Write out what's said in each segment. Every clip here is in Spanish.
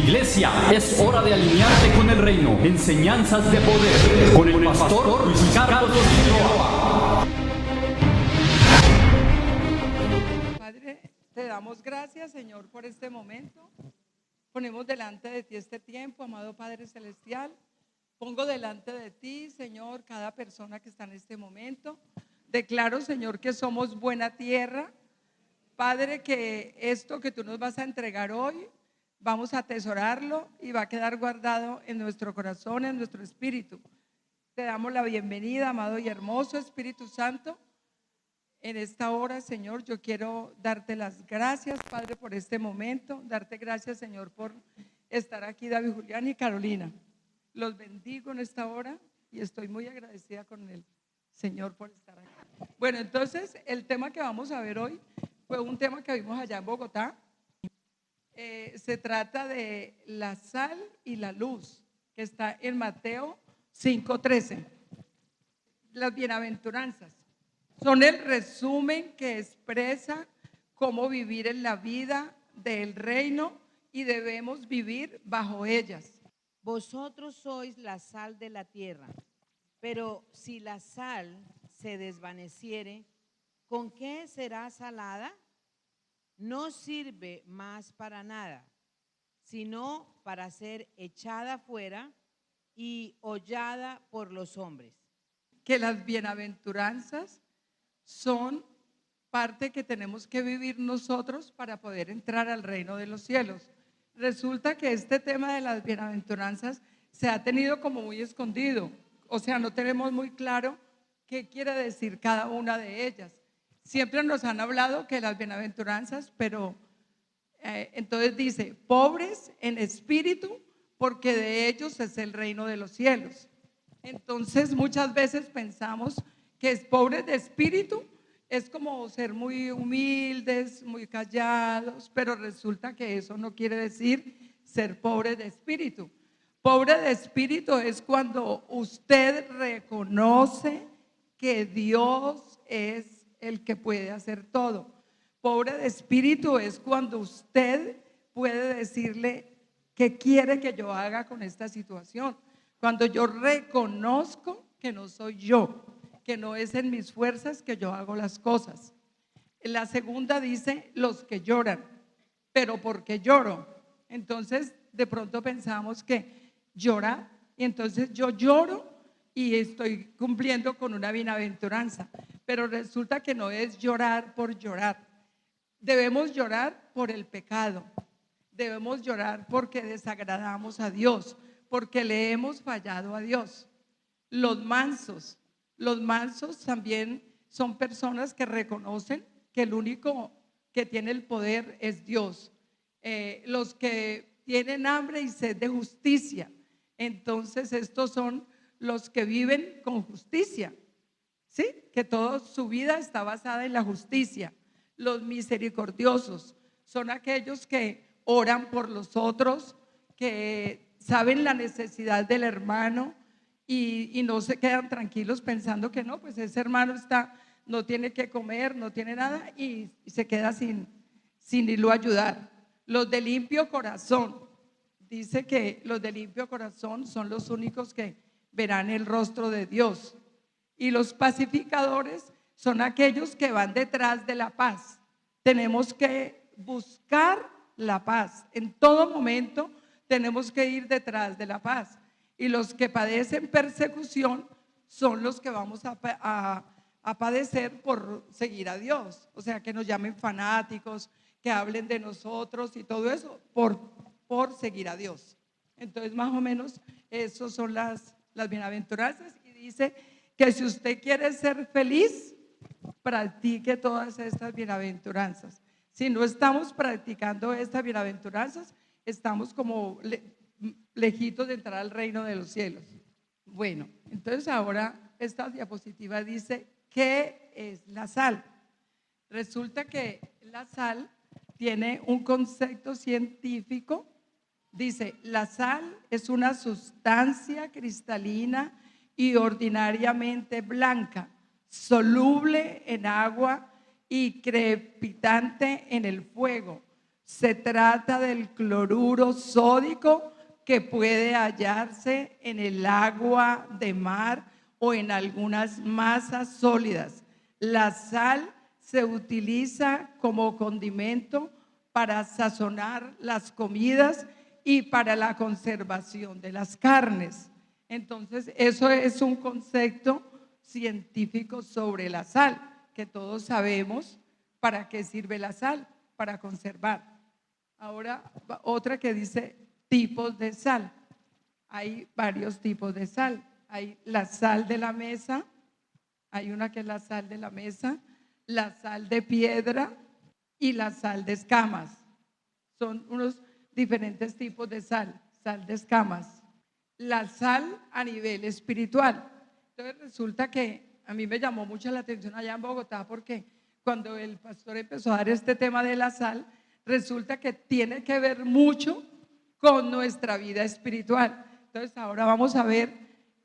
Iglesia, es hora de alinearte con el reino. Enseñanzas de poder con el pastor Luis Carlos Figueroa. Padre, te damos gracias, Señor, por este momento. Ponemos delante de ti este tiempo, amado Padre Celestial. Pongo delante de ti, Señor, cada persona que está en este momento. Declaro, Señor, que somos buena tierra. Padre, que esto que tú nos vas a entregar hoy, vamos a atesorarlo y va a quedar guardado en nuestro corazón, en nuestro espíritu. Te damos la bienvenida, amado y hermoso Espíritu Santo. En esta hora, Señor, yo quiero darte las gracias, Padre, por este momento. Darte gracias, Señor, por estar aquí, David, Julián y Carolina. Los bendigo en esta hora y estoy muy agradecida con el Señor por estar aquí. Bueno, entonces, el tema que vamos a ver hoy fue un tema que vimos allá en Bogotá. Se trata de la sal y la luz, que está en Mateo 5:13. Las bienaventuranzas son el resumen que expresa cómo vivir en la vida del reino y debemos vivir bajo ellas. Vosotros sois la sal de la tierra, pero si la sal se desvaneciere, ¿con qué será salada? No sirve más para nada, sino para ser echada fuera y hollada por los hombres. Que las bienaventuranzas son parte que tenemos que vivir nosotros para poder entrar al reino de los cielos. Resulta que este tema de las bienaventuranzas se ha tenido como muy escondido, o sea, no tenemos muy claro qué quiere decir cada una de ellas. Siempre nos han hablado que las bienaventuranzas, pero entonces dice, pobres en espíritu, porque de ellos es el reino de los cielos. Entonces muchas veces pensamos que es pobres de espíritu, es como ser muy humildes, muy callados, pero resulta que eso no quiere decir ser pobre de espíritu. Pobre de espíritu es cuando usted reconoce que Dios es el que puede hacer todo. Pobre de espíritu es cuando usted puede decirle qué quiere que yo haga con esta situación. Cuando yo reconozco que no soy yo, que no es en mis fuerzas que yo hago las cosas. La segunda dice los que lloran, pero ¿por qué lloro? Entonces de pronto pensamos que llora y entonces yo lloro y estoy cumpliendo con una bienaventuranza, pero resulta que no es llorar por llorar. Debemos llorar por el pecado, debemos llorar porque desagradamos a Dios, porque le hemos fallado a Dios. Los mansos también son personas que reconocen que el único que tiene el poder es Dios. Los que tienen hambre y sed de justicia, entonces estos son los que viven con justicia, ¿sí? Que toda su vida está basada en la justicia. Los misericordiosos son aquellos que oran por los otros, que saben la necesidad del hermano y no se quedan tranquilos pensando que no, pues ese hermano no tiene que comer, no tiene nada y se queda sin irlo a ayudar. Los de limpio corazón, dice que los de limpio corazón son los únicos que verán el rostro de Dios. Y los pacificadores son aquellos que van detrás de la paz. Tenemos que buscar la paz. En todo momento tenemos que ir detrás de la paz. Y los que padecen persecución son los que vamos a padecer por seguir a Dios. O sea, que nos llamen fanáticos, que hablen de nosotros y todo eso por seguir a Dios. Entonces, más o menos, esos son las bienaventuranzas. Y dice que si usted quiere ser feliz, practique todas estas bienaventuranzas. Si no estamos practicando estas bienaventuranzas, estamos como lejitos de entrar al reino de los cielos. Bueno, entonces ahora esta diapositiva dice, ¿qué es la sal? Resulta que la sal tiene un concepto científico. Dice, la sal es una sustancia cristalina y ordinariamente blanca, soluble en agua y crepitante en el fuego. Se trata del cloruro sódico que puede hallarse en el agua de mar o en algunas masas sólidas. La sal se utiliza como condimento para sazonar las comidas y para la conservación de las carnes. Entonces, eso es un concepto científico sobre la sal, que todos sabemos para qué sirve la sal, para conservar. Ahora, otra que dice tipos de sal. Hay varios tipos de sal. Hay la sal de la mesa, hay una que es la sal de la mesa, la sal de piedra y la sal de escamas. Son unos diferentes tipos de sal, sal de escamas. La sal a nivel espiritual. Entonces resulta que a mí me llamó mucho la atención allá en Bogotá porque cuando el pastor empezó a dar este tema de la sal, resulta que tiene que ver mucho con nuestra vida espiritual. Entonces ahora vamos a ver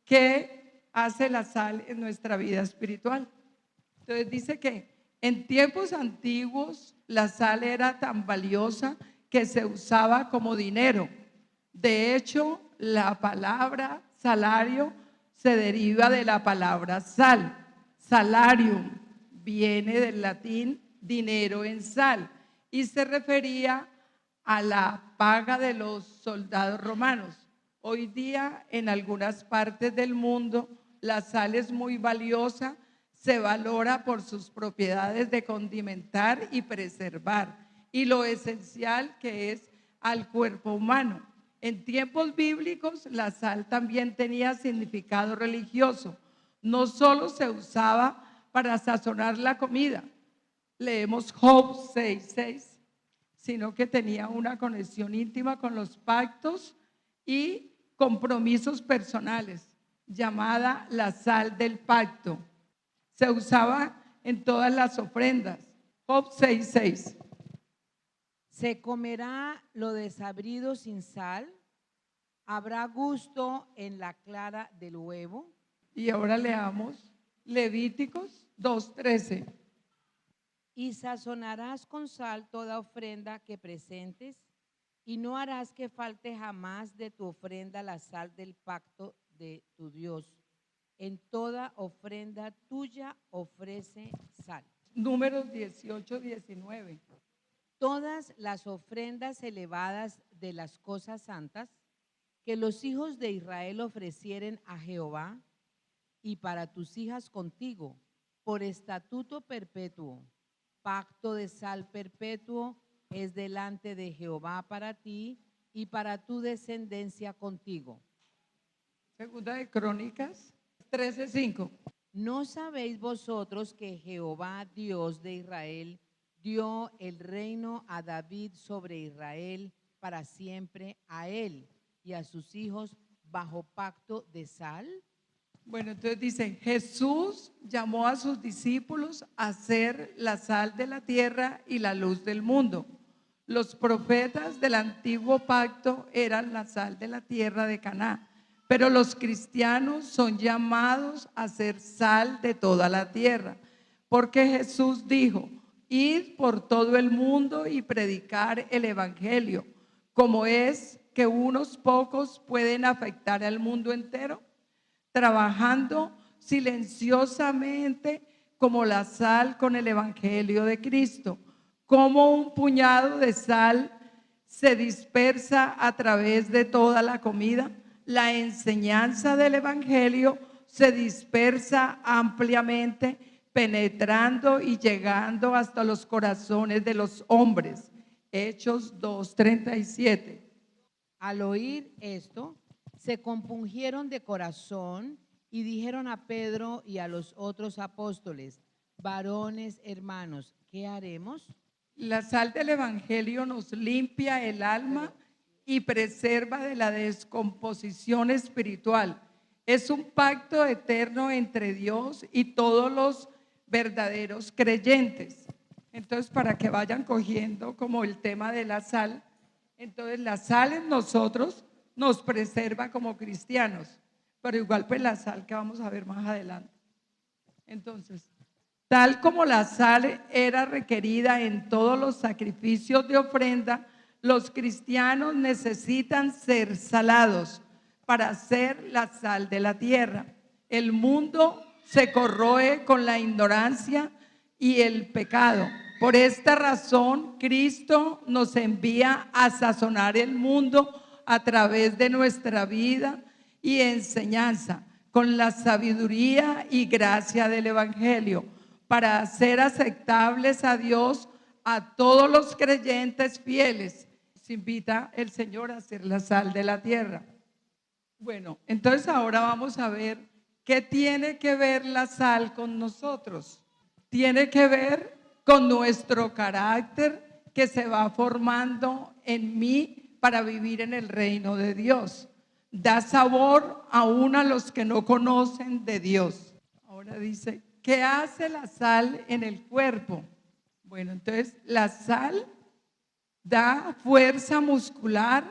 qué hace la sal en nuestra vida espiritual. Entonces dice que en tiempos antiguos la sal era tan valiosa que se usaba como dinero. De hecho, la palabra salario se deriva de la palabra sal. Salarium viene del latín dinero en sal y se refería a la paga de los soldados romanos. Hoy día en algunas partes del mundo la sal es muy valiosa, se valora por sus propiedades de condimentar y preservar y lo esencial que es al cuerpo humano. En tiempos bíblicos la sal también tenía significado religioso, no solo se usaba para sazonar la comida, leemos Job 6:6, sino que tenía una conexión íntima con los pactos y compromisos personales, llamada la sal del pacto. Se usaba en todas las ofrendas. Job 6:6. ¿Se comerá lo desabrido sin sal? ¿Habrá gusto en la clara del huevo? Y ahora leamos Levíticos 2:13. Y sazonarás con sal toda ofrenda que presentes, y no harás que falte jamás de tu ofrenda la sal del pacto de tu Dios. En toda ofrenda tuya ofrece sal. Números 18:19. Todas las ofrendas elevadas de las cosas santas que los hijos de Israel ofrecieren a Jehová y para tus hijas contigo, por estatuto perpetuo, pacto de sal perpetuo es delante de Jehová para ti y para tu descendencia contigo. Segunda de Crónicas 13:5. ¿No sabéis vosotros que Jehová, Dios de Israel, dio el reino a David sobre Israel para siempre, a él y a sus hijos bajo pacto de sal? Bueno, entonces dice, Jesús llamó a sus discípulos a ser la sal de la tierra y la luz del mundo. Los profetas del antiguo pacto eran la sal de la tierra de Caná, pero los cristianos son llamados a ser sal de toda la tierra, porque Jesús dijo, id por todo el mundo y predicar el evangelio. ¿Cómo es que unos pocos pueden afectar al mundo entero? Trabajando silenciosamente como la sal con el evangelio de Cristo. Como un puñado de sal se dispersa a través de toda la comida, la enseñanza del evangelio se dispersa ampliamente, penetrando y llegando hasta los corazones de los hombres. Hechos 2:37. Al oír esto, se compungieron de corazón y dijeron a Pedro y a los otros apóstoles, varones hermanos, ¿qué haremos? La sal del evangelio nos limpia el alma y preserva de la descomposición espiritual. Es un pacto eterno entre Dios y todos los verdaderos creyentes. Entonces, para que vayan cogiendo como el tema de la sal, entonces la sal en nosotros nos preserva como cristianos, pero igual pues la sal que vamos a ver más adelante. Entonces, Tal como la sal era requerida en todos los sacrificios de ofrenda, los cristianos necesitan ser salados para ser la sal de la tierra. El mundo se corroe con la ignorancia y el pecado. Por esta razón, Cristo nos envía a sazonar el mundo a través de nuestra vida y enseñanza, con la sabiduría y gracia del Evangelio, para hacer aceptables a Dios a todos los creyentes fieles. Se invita el Señor a ser la sal de la tierra. Bueno, entonces ahora vamos a ver qué tiene que ver la sal con nosotros. Tiene que ver con nuestro carácter que se va formando en mí para vivir en el reino de Dios. Da sabor aún a los que no conocen de Dios. Ahora dice, ¿qué hace la sal en el cuerpo? Bueno, entonces la sal da fuerza muscular,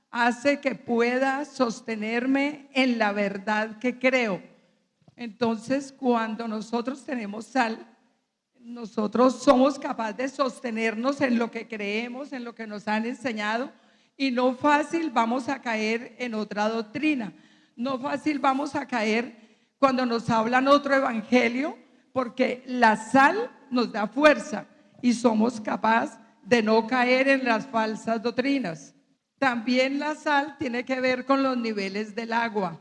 hace que pueda sostenerme en la verdad que creo. Entonces, cuando nosotros tenemos sal, nosotros somos capaces de sostenernos en lo que creemos, en lo que nos han enseñado, y no fácil vamos a caer en otra doctrina, no fácil vamos a caer cuando nos hablan otro evangelio, porque la sal nos da fuerza y somos capaces de no caer en las falsas doctrinas. También la sal tiene que ver con los niveles del agua.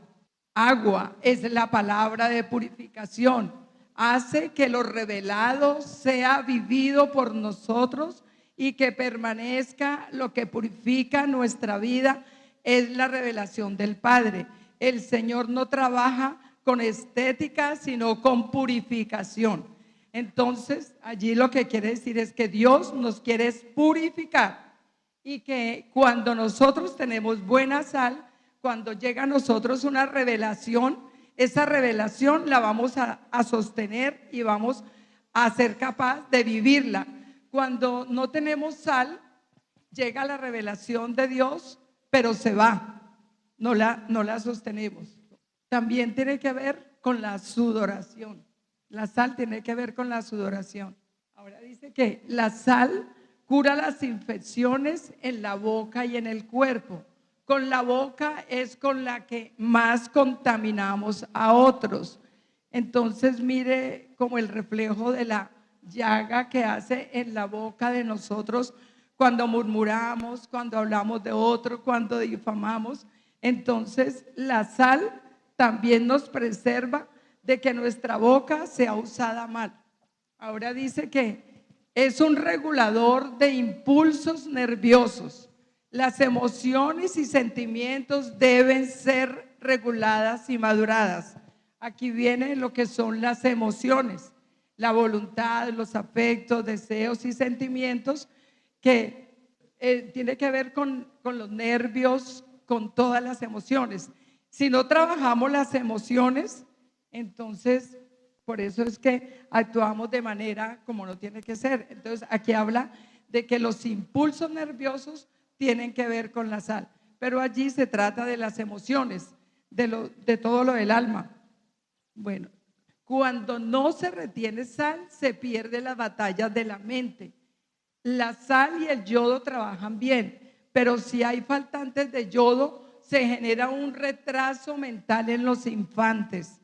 Agua es la palabra de purificación, hace que lo revelado sea vivido por nosotros y que permanezca. Lo que purifica nuestra vida es la revelación del Padre. El Señor no trabaja con estética, sino con purificación. Entonces, allí lo que quiere decir es que Dios nos quiere purificar, y que cuando nosotros tenemos buena sal, cuando llega a nosotros una revelación, esa revelación la vamos a sostener y vamos a ser capaz de vivirla. Cuando no tenemos sal, llega la revelación de Dios, pero se va, no la sostenemos. También tiene que ver con la sudoración. La sal tiene que ver con la sudoración. Ahora dice que la sal cura las infecciones en la boca y en el cuerpo. Con la boca es con la que más contaminamos a otros. Entonces mire como el reflejo de la llaga que hace en la boca de nosotros cuando murmuramos, cuando hablamos de otro, cuando difamamos. Entonces la sal también nos preserva de que nuestra boca sea usada mal. Ahora dice que es un regulador de impulsos nerviosos. Las emociones y sentimientos deben ser reguladas y maduradas. Aquí viene lo que son las emociones, la voluntad, los afectos, deseos y sentimientos, que tiene que ver con los nervios, con todas las emociones. Si no trabajamos las emociones, entonces por eso es que actuamos de manera como no tiene que ser. Entonces aquí habla de que los impulsos nerviosos tienen que ver con la sal, pero allí se trata de las emociones, de todo lo del alma. Bueno, cuando no se retiene sal, se pierde las batallas de la mente. La sal y el yodo trabajan bien, pero si hay faltantes de yodo, se genera un retraso mental en los infantes.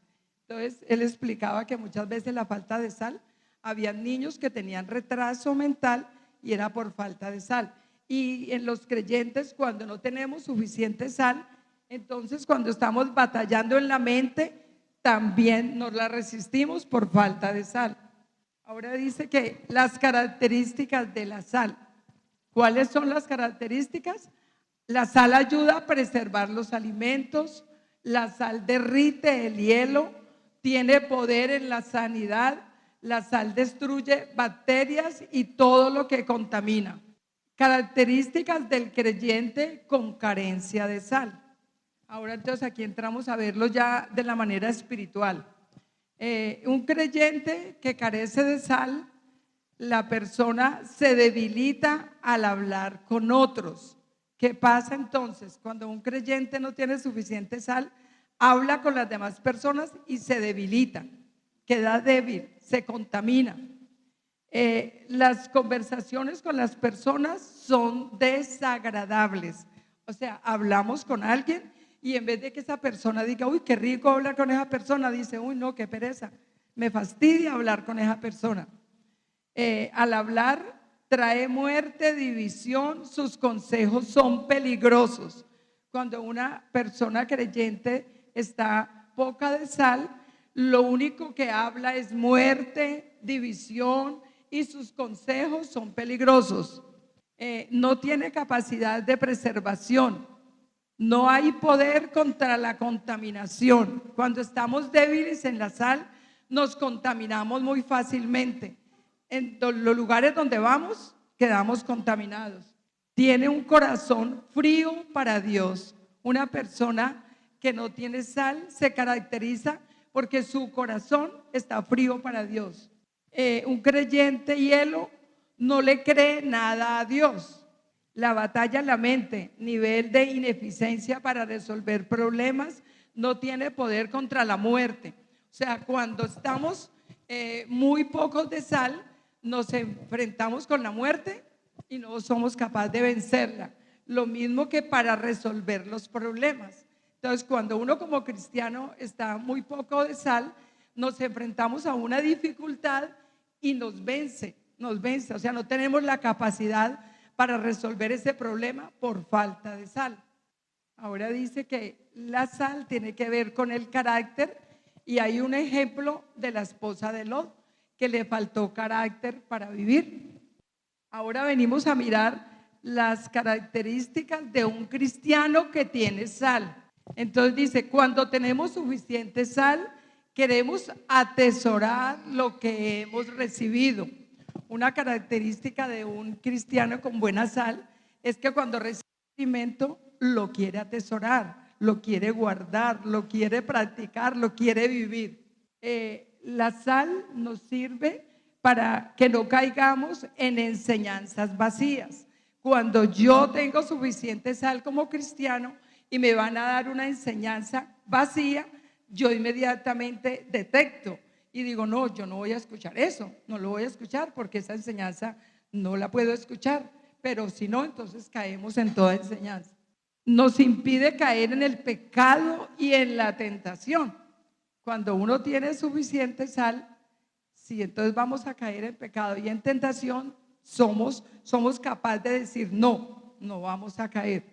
Entonces, él explicaba que muchas veces la falta de sal, había niños que tenían retraso mental y era por falta de sal. Y en los creyentes, cuando no tenemos suficiente sal, entonces cuando estamos batallando en la mente, también nos la resistimos por falta de sal. Ahora dice que las características de la sal. ¿Cuáles son las características? La sal ayuda a preservar los alimentos, la sal derrite el hielo, tiene poder en la sanidad, la sal destruye bacterias y todo lo que contamina. Características del creyente con carencia de sal. Ahora entonces aquí entramos a verlo ya de la manera espiritual. Un creyente que carece de sal, la persona se debilita al hablar con otros. ¿Qué pasa entonces? Cuando un creyente no tiene suficiente sal, habla con las demás personas y se debilita. queda débil, se contamina. Las conversaciones con las personas son desagradables. O sea, hablamos con alguien y en vez de que esa persona diga, uy, qué rico hablar con esa persona, dice, uy, no, qué pereza, me fastidia hablar con esa persona. Al hablar trae muerte, división, sus consejos son peligrosos. Cuando una persona creyente está poca de sal, lo único que habla es muerte, división, y sus consejos son peligrosos. No tiene capacidad de preservación. No hay poder contra la contaminación. Cuando estamos débiles en la sal, nos contaminamos muy fácilmente. En los lugares donde vamos, quedamos contaminados. Tiene un corazón frío para Dios. Una persona que no tiene sal se caracteriza porque su corazón está frío para Dios. Un creyente hielo no le cree nada a Dios. La batalla en la mente, nivel de ineficiencia para resolver problemas, no tiene poder contra la muerte. O sea, cuando estamos muy pocos de sal, nos enfrentamos con la muerte y no somos capaces de vencerla. Lo mismo que para resolver los problemas. Entonces, cuando uno como cristiano está muy poco de sal, nos enfrentamos a una dificultad y nos vence. O sea, no tenemos la capacidad para resolver ese problema por falta de sal. Ahora dice que la sal tiene que ver con el carácter y hay un ejemplo de la esposa de Lot que le faltó carácter para vivir. Ahora venimos a mirar las características de un cristiano que tiene sal. Entonces dice, cuando tenemos suficiente sal, queremos atesorar lo que hemos recibido. Una característica de un cristiano con buena sal es que cuando recibe alimento lo quiere atesorar, lo quiere guardar, lo quiere practicar, lo quiere vivir. La sal nos sirve para que no caigamos en enseñanzas vacías. Cuando yo tengo suficiente sal como cristiano y me van a dar una enseñanza vacía, yo inmediatamente detecto y digo, no, yo no voy a escuchar eso, no lo voy a escuchar porque esa enseñanza no la puedo escuchar, pero si no, entonces caemos en toda enseñanza. Nos impide caer en el pecado y en la tentación. Cuando uno tiene suficiente sal, sí, entonces vamos a caer en pecado y en tentación, somos capaces de decir, no vamos a caer.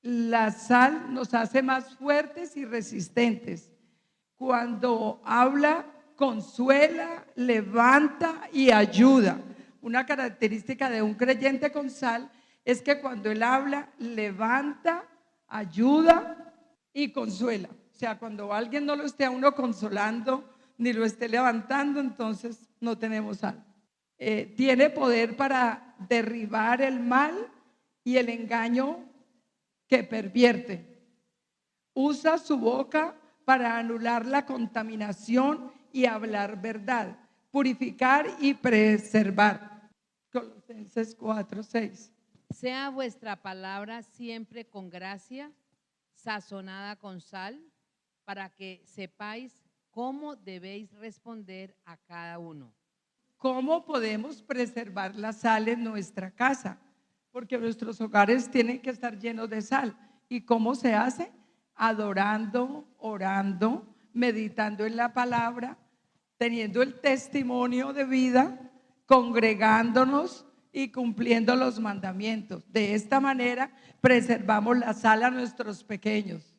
La sal nos hace más fuertes y resistentes. Cuando habla, consuela, levanta y ayuda. Una característica de un creyente con sal es que cuando él habla, levanta, ayuda y consuela. O sea, cuando alguien no lo esté a uno consolando ni lo esté levantando, entonces no tenemos sal. Tiene poder para derribar el mal y el engaño que pervierte. Usa su boca para anular la contaminación y hablar verdad, purificar y preservar. Colosenses 4:6. Sea vuestra palabra siempre con gracia, sazonada con sal, para que sepáis cómo debéis responder a cada uno. ¿Cómo podemos preservar la sal en nuestra casa? Porque nuestros hogares tienen que estar llenos de sal. ¿Y cómo se hace? Adorando, orando, meditando en la palabra, teniendo el testimonio de vida, congregándonos y cumpliendo los mandamientos. De esta manera preservamos la sal a nuestros pequeños.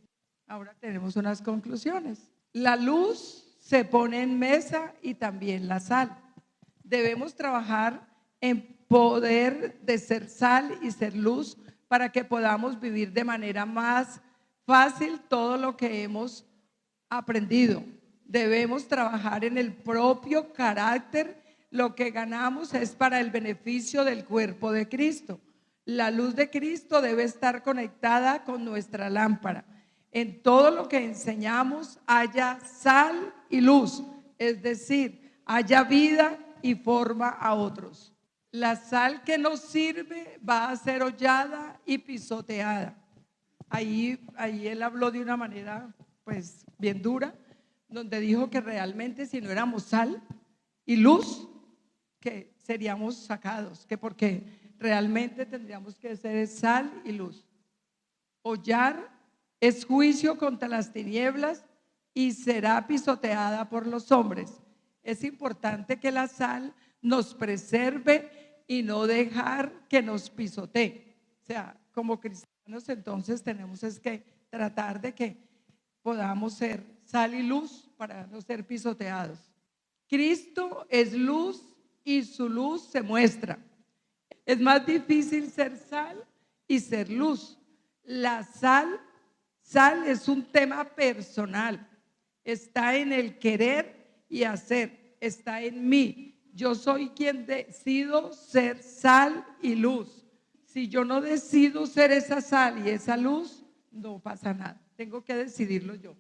Ahora tenemos unas conclusiones. La luz se pone en mesa y también la sal. Debemos trabajar en poder de ser sal y ser luz para que podamos vivir de manera más fácil todo lo que hemos aprendido. Debemos trabajar en el propio carácter. Lo que ganamos es para el beneficio del cuerpo de Cristo. La luz de Cristo debe estar conectada con nuestra lámpara. En todo lo que enseñamos haya sal y luz, es decir, haya vida y forma a otros. La sal que nos sirve va a ser hollada y pisoteada. Ahí él habló de una manera pues bien dura. donde dijo que realmente si no éramos sal y luz, que seríamos sacados, que porque realmente tendríamos que ser sal y luz. Hollar es juicio contra las tinieblas y será pisoteada por los hombres. Es importante que la sal nos preserve y no dejar que nos pisotee. O sea, como cristianos entonces tenemos es que tratar de que podamos ser sal y luz para no ser pisoteados. Cristo es luz y su luz se muestra. Es más difícil ser sal y ser luz. La sal es un tema personal. Está en el querer y hacer. Está en mí. Yo soy quien decido ser sal y luz. Si yo no decido ser esa sal y esa luz, no pasa nada. Tengo que decidirlo yo.